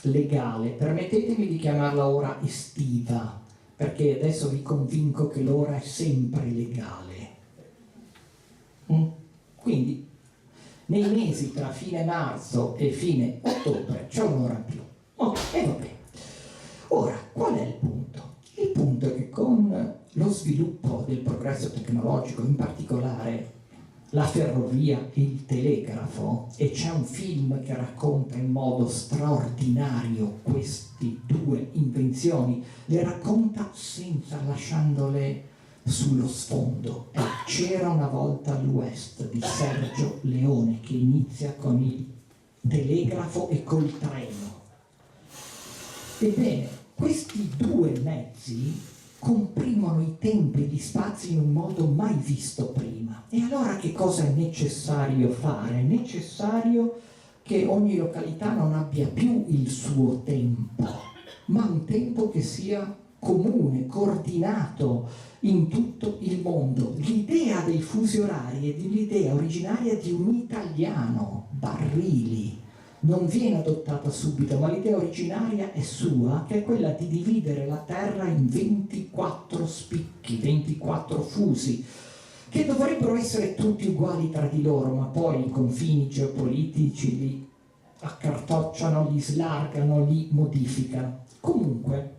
A: legale. Permettetemi di chiamarla ora estiva, perché adesso vi convinco che l'ora è sempre legale. Quindi, nei mesi tra fine marzo e fine ottobre c'è un'ora in più. E va bene. Ora, qual è il punto? Il punto è che con lo sviluppo del progresso tecnologico, in particolare la ferrovia e il telegrafo, e c'è un film che racconta in modo straordinario queste due invenzioni, le racconta senza lasciandole sullo sfondo. C'era una volta all'Ouest di Sergio Leone, che inizia con il telegrafo e col treno. Ebbene, questi due mezzi comprimono i tempi e gli spazi in un modo mai visto prima. E allora che cosa è necessario fare? È necessario che ogni località non abbia più il suo tempo, ma un tempo che sia comune, coordinato in tutto il mondo. L'idea dei fusi orari è l'idea originaria di un italiano, Barrilli. Non viene adottata subito, ma l'idea originaria è sua, che è quella di dividere la Terra in 24 spicchi, 24 fusi, che dovrebbero essere tutti uguali tra di loro, ma poi i confini geopolitici li accartocciano, li slargano, li modificano. Comunque,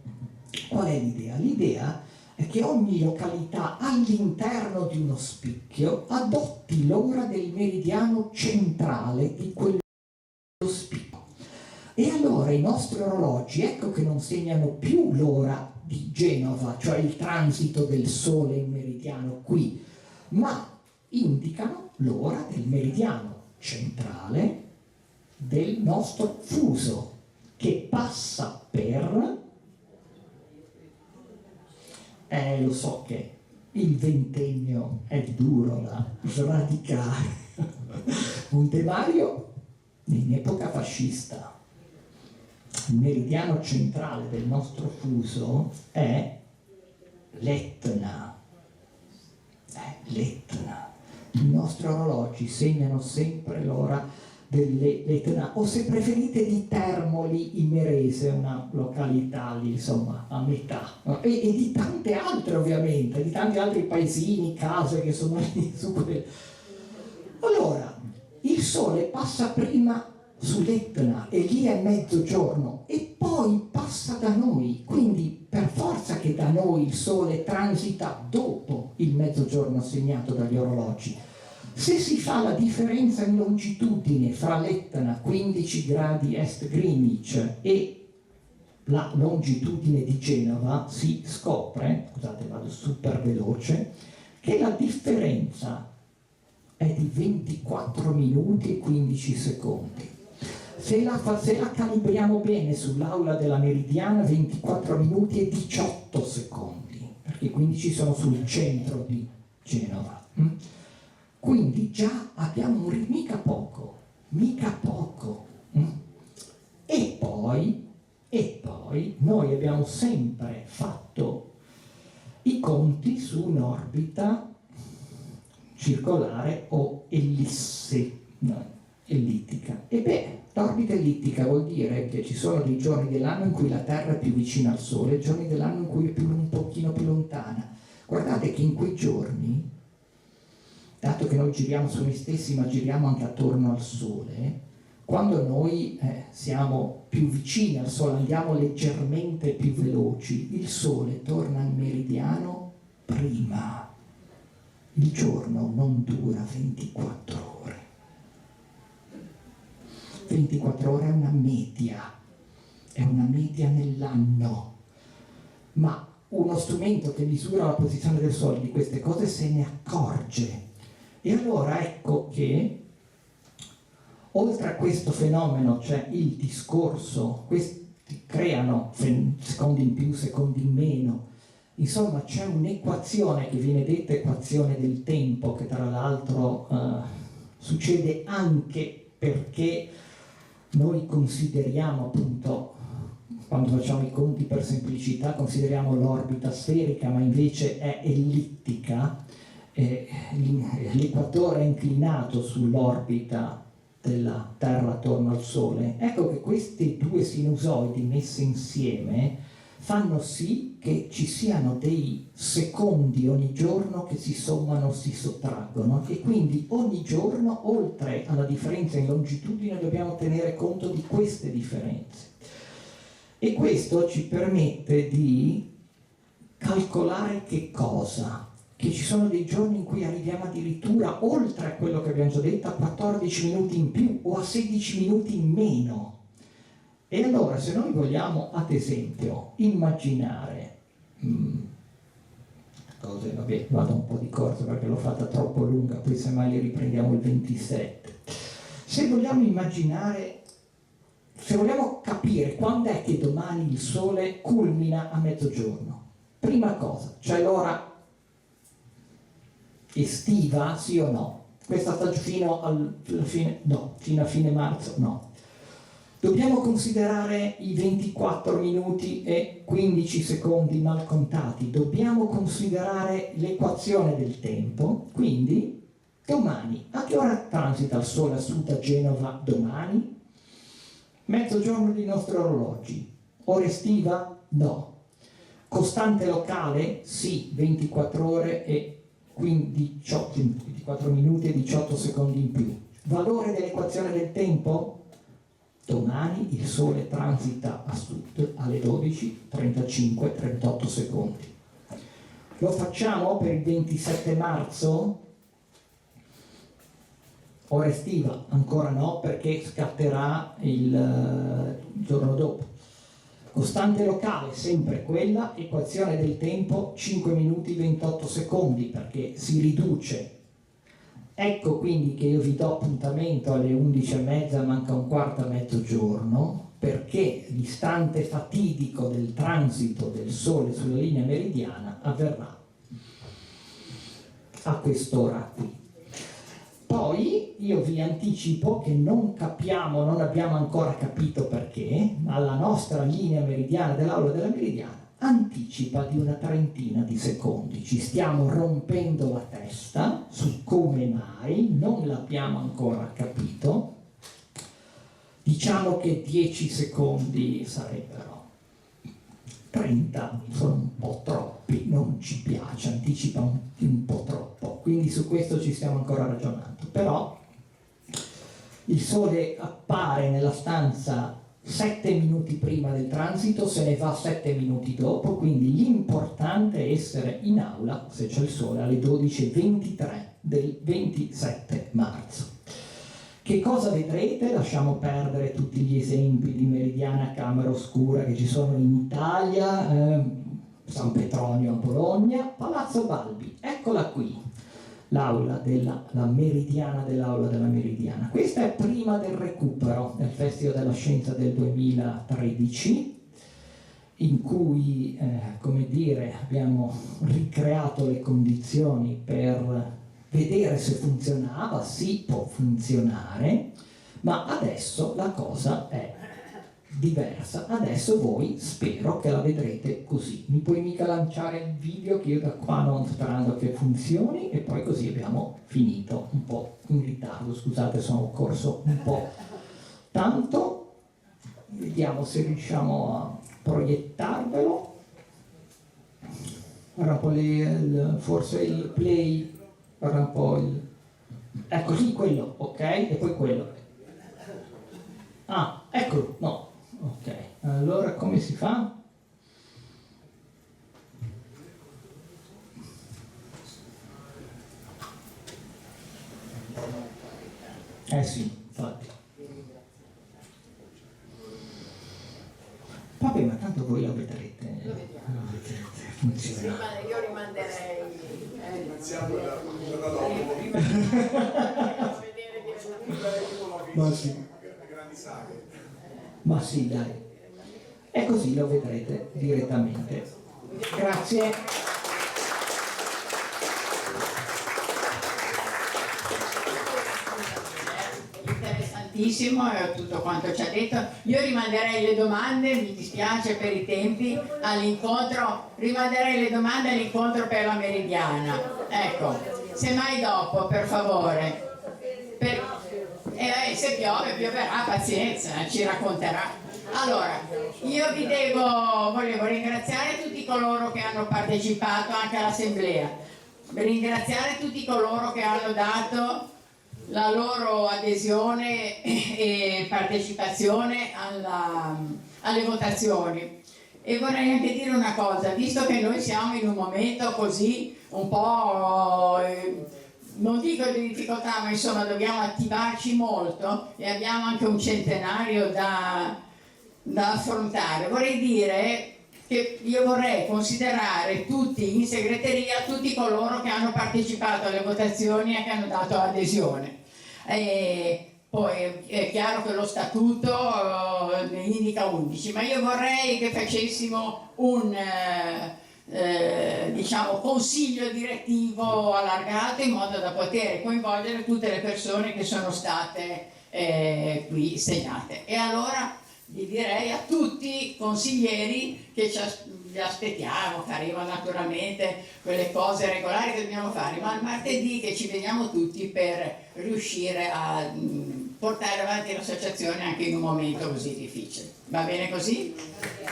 A: qual è l'idea? L'idea è che ogni località all'interno di uno spicchio adotti l'ora del meridiano centrale di quello spicchio. E allora i nostri orologi, ecco che non segnano più l'ora di Genova, cioè il transito del Sole in meridiano qui, ma indicano l'ora del meridiano centrale del nostro fuso, che passa per... lo so che il ventennio è duro da sradicare. Montemario, in epoca fascista, il meridiano centrale del nostro fuso è l'Etna. L'Etna. I nostri orologi segnano sempre l'ora dell'Etna, o se preferite di Termoli Imerese, una località lì, insomma, a metà, e di tante altre ovviamente, di tanti altri paesini, case che sono lì su quelle. Allora, il Sole passa prima sull'Etna e lì è mezzogiorno e poi passa da noi, quindi per forza che da noi il Sole transita dopo il mezzogiorno segnato dagli orologi. Se si fa la differenza in longitudine fra l'Etna, 15 gradi est Greenwich, e la longitudine di Genova, si scopre, scusate vado super veloce, che la differenza è di 24 minuti e 15 secondi. Se la calibriamo bene sull'aula della meridiana, 24 minuti e 18 secondi, perché 15 sono sul centro di Genova. Quindi già abbiamo mica poco. E poi noi abbiamo sempre fatto i conti su un'orbita circolare o ellittica. E beh, l'orbita ellittica vuol dire che ci sono dei giorni dell'anno in cui la Terra è più vicina al Sole e giorni dell'anno in cui è un pochino più lontana. Guardate che in quei giorni, dato che noi giriamo su noi stessi ma giriamo anche attorno al Sole, quando noi siamo più vicini al Sole, andiamo leggermente più veloci, il Sole torna al meridiano prima. Il giorno non dura 24 ore. 24 ore è una media nell'anno, ma uno strumento che misura la posizione del Sole di queste cose se ne accorge. E allora ecco che oltre a questo fenomeno c'è il discorso, questi creano secondi in più, secondi in meno, insomma c'è un'equazione che viene detta equazione del tempo, che tra l'altro succede anche perché noi consideriamo appunto, quando facciamo i conti per semplicità, consideriamo l'orbita sferica, ma invece è ellittica, l'equatore è inclinato sull'orbita della Terra attorno al Sole. Ecco che queste due sinusoidi messe insieme fanno sì che ci siano dei secondi ogni giorno che si sommano, si sottraggono, e quindi ogni giorno, oltre alla differenza in longitudine, dobbiamo tenere conto di queste differenze. E questo ci permette di calcolare che cosa? Che ci sono dei giorni in cui arriviamo addirittura, oltre a quello che abbiamo già detto, a 14 minuti in più o a 16 minuti in meno. E allora, se noi vogliamo, ad esempio, immaginare cose, vabbè, vado un po' di corsa perché l'ho fatta troppo lunga, poi semmai li riprendiamo il 27. Se vogliamo immaginare, se vogliamo capire quando è che domani il Sole culmina a mezzogiorno, prima cosa, c'è l'ora estiva, sì o no? questa fino a fine marzo no. Dobbiamo considerare i 24 minuti e 15 secondi mal contati, dobbiamo considerare l'equazione del tempo, quindi domani, a che ora transita il sole a sud a Genova domani? Mezzogiorno dei nostri orologi. Ora estiva? No. Costante locale? Sì, 24 ore e 24 minuti e 18 secondi in più. Valore dell'equazione del tempo? Domani il sole transita a sud alle 12:35-38 secondi. Lo facciamo per il 27 marzo? Ora estiva? Ancora no, perché scatterà il giorno dopo. Costante locale, sempre quella, equazione del tempo 5 minuti 28 secondi, perché si riduce. Ecco quindi che io vi do appuntamento alle 11:30, manca un quarto a mezzogiorno, perché l'istante fatidico del transito del Sole sulla linea meridiana avverrà a quest'ora qui. Poi io vi anticipo che non abbiamo ancora capito perché, ma la nostra linea meridiana dell'aula della meridiana anticipa di una trentina di secondi. Ci stiamo rompendo la testa su come mai, non l'abbiamo ancora capito. Diciamo che 10 secondi sarebbero. 30 sono un po' troppi, non ci piace, anticipa un po' troppo, quindi su questo ci stiamo ancora ragionando. Però il Sole appare nella stanza 7 minuti prima del transito, se ne va 7 minuti dopo, quindi l'importante è essere in aula, se c'è il Sole, alle 12:23 del 27 marzo. Che cosa vedrete? Lasciamo perdere tutti gli esempi di meridiana camera oscura che ci sono in Italia, San Petronio a Bologna, Palazzo Balbi, eccola qui, l'aula la meridiana dell'aula della meridiana. Questa è prima del recupero del Festival della Scienza del 2013, in cui, come dire, abbiamo ricreato le condizioni per vedere se funzionava. Sì, può funzionare, ma adesso la cosa è diversa. Adesso voi spero che la vedrete così. Mi puoi mica lanciare il video, che io da qua non sperando che funzioni, e poi così abbiamo finito, un po' in ritardo, scusate, sono corso un po' tanto. Vediamo se riusciamo a proiettarvelo. Ora un po' forse il play. Guarda un po' ecco sì, quello, ok? E poi quello. Ah, eccolo, no, ok. Allora come si fa? Sì, infatti. Vabbè, ma tanto voi lo vedrete. Lo vedrete. Funziona.
B: Io rimanderei.
C: Iniziamo da dopo.
A: Ma sì.
C: Grandi saghe.
A: Ma sì, dai. E così lo vedrete direttamente. Grazie.
B: Interessantissimo tutto quanto ci ha detto. Io rimanderei le domande, mi dispiace per i tempi, all'incontro, rimanderei le domande all'incontro per la meridiana. Ecco, semmai dopo, per favore. Se pioverà, pazienza, ci racconterà. Allora, io volevo ringraziare tutti coloro che hanno partecipato anche all'assemblea, ringraziare tutti coloro che hanno dato la loro adesione e partecipazione alle votazioni. E vorrei anche dire una cosa, visto che noi siamo in un momento così un po', non dico di difficoltà, ma insomma dobbiamo attivarci molto e abbiamo anche un centenario da affrontare, vorrei dire che io vorrei considerare tutti in segreteria tutti coloro che hanno partecipato alle votazioni e che hanno dato adesione. Poi è chiaro che lo statuto ne indica 11, ma io vorrei che facessimo diciamo, consiglio direttivo allargato, in modo da poter coinvolgere tutte le persone che sono state qui segnate. E allora vi direi a tutti i consiglieri che vi aspettiamo, che arrivano naturalmente quelle cose regolari che dobbiamo fare, ma il martedì che ci vediamo tutti per riuscire a portare avanti l'associazione anche in un momento così difficile. Va bene così?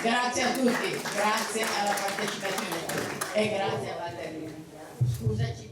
B: Grazie a tutti, grazie alla partecipazione di tutti e grazie a Valterina. Scusaci.